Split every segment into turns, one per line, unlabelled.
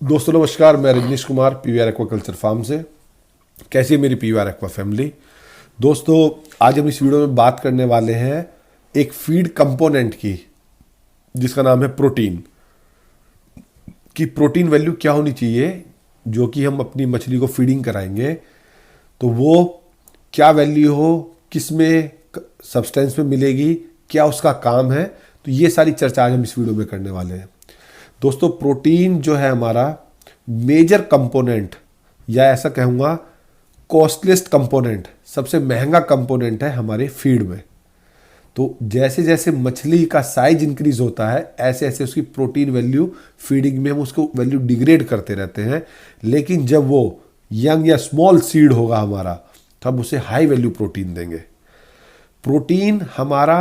दोस्तों नमस्कार, मैं Rajneesh Kumar PVR aquaculture farm से। कैसी है मेरी पीवीआर एक्वा फैमिली। दोस्तों आज हम इस वीडियो में बात करने वाले हैं एक फीड कंपोनेंट की जिसका नाम है प्रोटीन। कि प्रोटीन वैल्यू क्या होनी चाहिए जो कि हम अपनी मछली को फीडिंग कराएंगे तो वो क्या वैल्यू हो, किस में सब्सटेंस में मिलेगी, क्या उसका काम है। तो ये सारी चर्चा आज हम इस वीडियो में करने वाले हैं। दोस्तों प्रोटीन जो है हमारा मेजर कंपोनेंट, या ऐसा कहूँगा कॉस्टलिस्ट कंपोनेंट, सबसे महंगा कंपोनेंट है हमारे फीड में। तो जैसे जैसे मछली का साइज इंक्रीज होता है ऐसे ऐसे उसकी प्रोटीन वैल्यू फीडिंग में हम उसको वैल्यू डिग्रेड करते रहते हैं। लेकिन जब वो यंग या स्मॉल सीड होगा हमारा तो हम उसे हाई वैल्यू प्रोटीन देंगे। प्रोटीन हमारा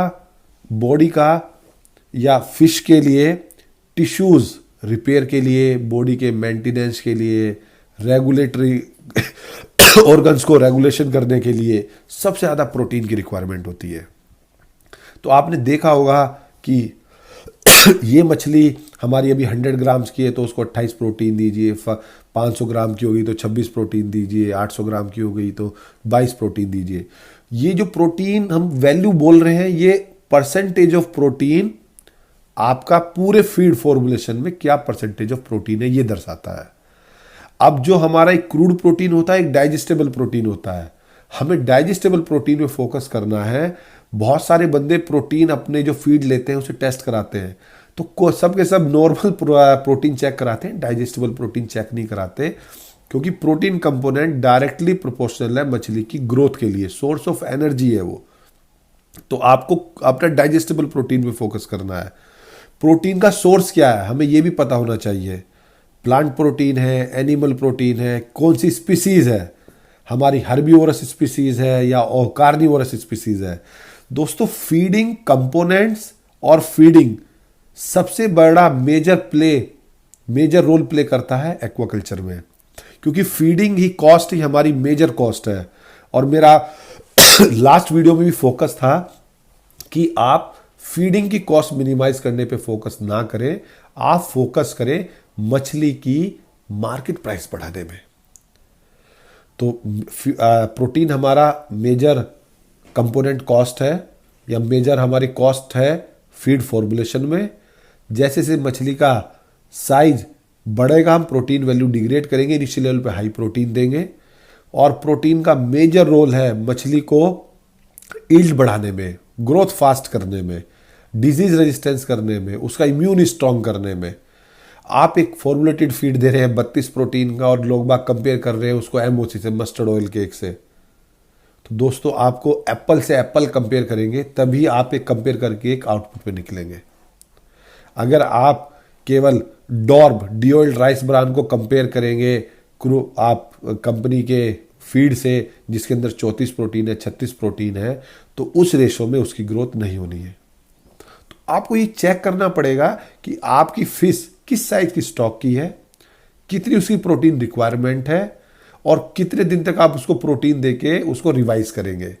बॉडी का या फिश के लिए टिश्यूज रिपेयर के लिए, बॉडी के मेंटेनेंस के लिए, रेगुलेटरी ऑर्गन्स को रेगुलेशन करने के लिए सबसे ज़्यादा प्रोटीन की रिक्वायरमेंट होती है। तो आपने देखा होगा कि ये मछली हमारी अभी 100 ग्राम्स की है तो उसको 28 प्रोटीन दीजिए, 500 ग्राम की होगी तो 26 प्रोटीन दीजिए, 800 ग्राम की हो गई तो 22 प्रोटीन दीजिए। ये जो प्रोटीन हम वैल्यू बोल रहे हैं ये परसेंटेज ऑफ प्रोटीन आपका पूरे फीड फॉर्मुलेशन में क्या परसेंटेज ऑफ प्रोटीन है ये दर्शाता है। अब जो हमारा एक क्रूड प्रोटीन होता है, एक डाइजेस्टेबल प्रोटीन होता है। हमें डाइजेस्टेबल प्रोटीन में फोकस करना है। बहुत सारे बंदे प्रोटीन अपने जो फीड लेते हैं उसे टेस्ट कराते हैं तो सब के सब नॉर्मल प्रोटीन चेक कराते हैं, डाइजेस्टेबल प्रोटीन चेक नहीं कराते, क्योंकि प्रोटीन कंपोनेंट डायरेक्टली प्रोपोर्शनल है मछली की ग्रोथ के लिए, सोर्स ऑफ एनर्जी है वो। तो आपको अपना डाइजेस्टेबल प्रोटीन में फोकस करना है। प्रोटीन का सोर्स क्या है हमें यह भी पता होना चाहिए। प्लांट प्रोटीन है, एनिमल प्रोटीन है, कौन सी स्पीसीज है, हमारी हर्बीवोरस स्पीसीज है या कार्निवोरस स्पीसीज है। दोस्तों फीडिंग कंपोनेंट्स और फीडिंग सबसे बड़ा मेजर रोल प्ले करता है एक्वाकल्चर में, क्योंकि फीडिंग ही कॉस्ट ही हमारी मेजर कॉस्ट है। और मेरा लास्ट वीडियो में भी फोकस था कि आप फीडिंग की कॉस्ट मिनिमाइज करने पे फोकस ना करें, आप फोकस करें मछली की मार्केट प्राइस बढ़ाने में। तो प्रोटीन हमारा मेजर कंपोनेंट कॉस्ट है या मेजर हमारी कॉस्ट है फीड फॉर्मुलेशन में। जैसे जैसे मछली का साइज बढ़ेगा हम प्रोटीन वैल्यू डिग्रेड करेंगे, इनिशियल लेवल पे हाई प्रोटीन देंगे। और प्रोटीन का मेजर रोल है मछली को ईल्ड बढ़ाने में, ग्रोथ फास्ट करने में, डिजीज रेजिस्टेंस करने में, उसका इम्यून स्ट्रॉन्ग करने में। आप एक फॉर्मुलेटेड फीड दे रहे हैं 32 प्रोटीन का और लोग बाग कंपेयर कर रहे हैं उसको एमओसी से, मस्टर्ड ऑयल केक से। तो दोस्तों आपको एप्पल से एप्पल कंपेयर करेंगे तभी आप एक कंपेयर करके एक आउटपुट पे निकलेंगे। अगर आप केवल डॉर्ब डीओइल्ड राइस ब्रान को कंपेयर करेंगे आप कंपनी के फीड से जिसके अंदर 34 प्रोटीन है, 36 प्रोटीन है, तो उस रेशो में उसकी ग्रोथ नहीं होनी है। तो आपको ये चेक करना पड़ेगा कि आपकी फिश किस साइज की स्टॉक की है, कितनी उसकी प्रोटीन रिक्वायरमेंट है और कितने दिन तक आप उसको प्रोटीन देके उसको रिवाइज करेंगे।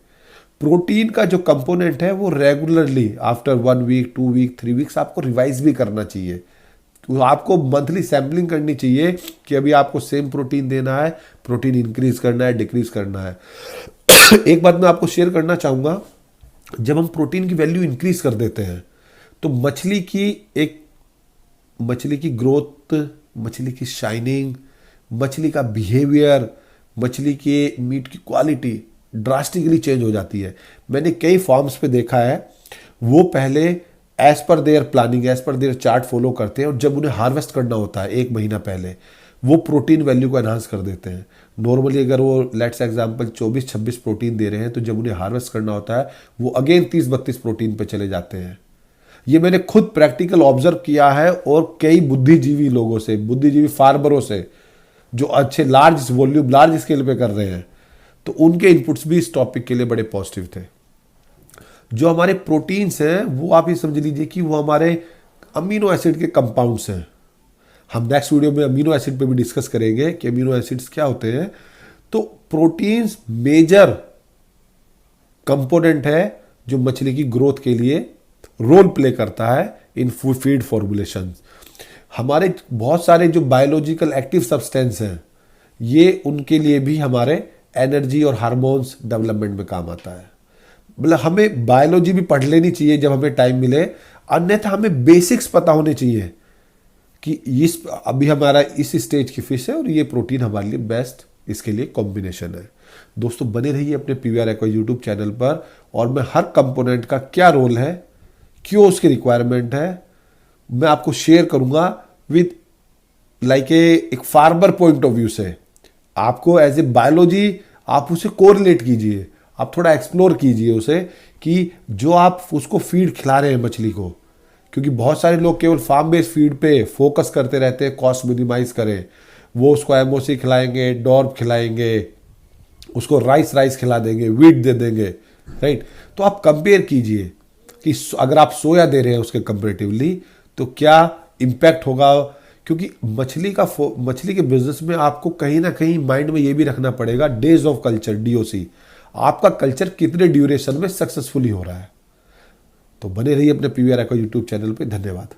प्रोटीन का जो कंपोनेंट है वो regularly after 1 week, 2 week, 3 weeks आपको रिवाइज भी करना चाहिए। तो आपको मंथली सैम्पलिंग करनी चाहिए कि अभी आपको सेम प्रोटीन देना है, प्रोटीन इंक्रीज करना है, डिक्रीज करना है। एक बात मैं आपको शेयर करना चाहूँगा, जब हम प्रोटीन की वैल्यू इंक्रीज कर देते हैं तो मछली की ग्रोथ, मछली की शाइनिंग, मछली का बिहेवियर, मछली के मीट की क्वालिटी ड्रास्टिकली चेंज हो जाती है। मैंने कई फार्म्स पे देखा है वो पहले as per their planning, as per their chart follow करते हैं और जब उन्हें हार्वेस्ट करना होता है 1 महीना पहले वो प्रोटीन वैल्यू को एनहांस कर देते हैं। नॉर्मली अगर वो लेट्स एग्जांपल 24-26 प्रोटीन दे रहे हैं तो जब उन्हें हार्वेस्ट करना होता है वो अगेन 30-32 प्रोटीन पे चले जाते हैं। ये मैंने खुद प्रैक्टिकल ऑब्जर्व किया है और कई बुद्धिजीवी लोगों से, बुद्धिजीवी फार्मरों से जो अच्छे लार्ज वॉल्यूम, लार्ज स्केल पे कर रहे हैं, तो उनके इनपुट्स भी इस टॉपिक के लिए बड़े पॉजिटिव थे। जो हमारे प्रोटीन्स हैं वो आप ये समझ लीजिए कि वो हमारे अमीनो एसिड के कंपाउंड्स हैं। हम नेक्स्ट वीडियो में अमीनो एसिड पे भी डिस्कस करेंगे कि अमीनो एसिड्स क्या होते हैं। तो प्रोटीन्स मेजर कंपोनेंट है जो मछली की ग्रोथ के लिए रोल प्ले करता है इन फीड फॉर्मुलेशन। हमारे बहुत सारे जो बायोलॉजिकल एक्टिव सब्सटेंस हैं, ये उनके लिए भी हमारे एनर्जी और हार्मोन्स डेवलपमेंट में काम आता है। मतलब हमें बायोलॉजी भी पढ़ लेनी चाहिए जब हमें टाइम मिले, अन्यथा हमें बेसिक्स पता होने चाहिए कि इस अभी हमारा इस स्टेज की फिश है और ये प्रोटीन हमारे लिए बेस्ट इसके लिए कॉम्बिनेशन है। दोस्तों बने रहिए अपने पीवीआर एक्वा यूट्यूब चैनल पर, और मैं हर कंपोनेंट का क्या रोल है, क्यों उसकी रिक्वायरमेंट है, मैं आपको शेयर करूंगा विद लाइक एक फार्मर पॉइंट ऑफ व्यू से। आपको एज ए बायोलॉजी आप उसे कोरिलेट कीजिए, आप थोड़ा एक्सप्लोर कीजिए उसे कि जो आप उसको फीड खिला रहे हैं मछली को, क्योंकि बहुत सारे लोग केवल फार्म बेस्ड फीड पे फोकस करते रहते हैं, कॉस्ट मिनिमाइज करें। वो उसको एमओसी खिलाएंगे, डॉर्ब खिलाएंगे, उसको राइस खिला देंगे, वीट दे देंगे, राइट। तो आप कंपेयर कीजिए कि अगर आप सोया दे रहे हैं उसके कंपेरेटिवली तो क्या इम्पैक्ट होगा। क्योंकि मछली के बिजनेस में आपको कहीं ना कहीं माइंड में ये भी रखना पड़ेगा डेज ऑफ कल्चर, डीओसी, आपका कल्चर कितने ड्यूरेशन में सक्सेसफुली हो रहा है। तो बने रहिए अपने पीवीआर एक्वा यूट्यूब चैनल पे। धन्यवाद।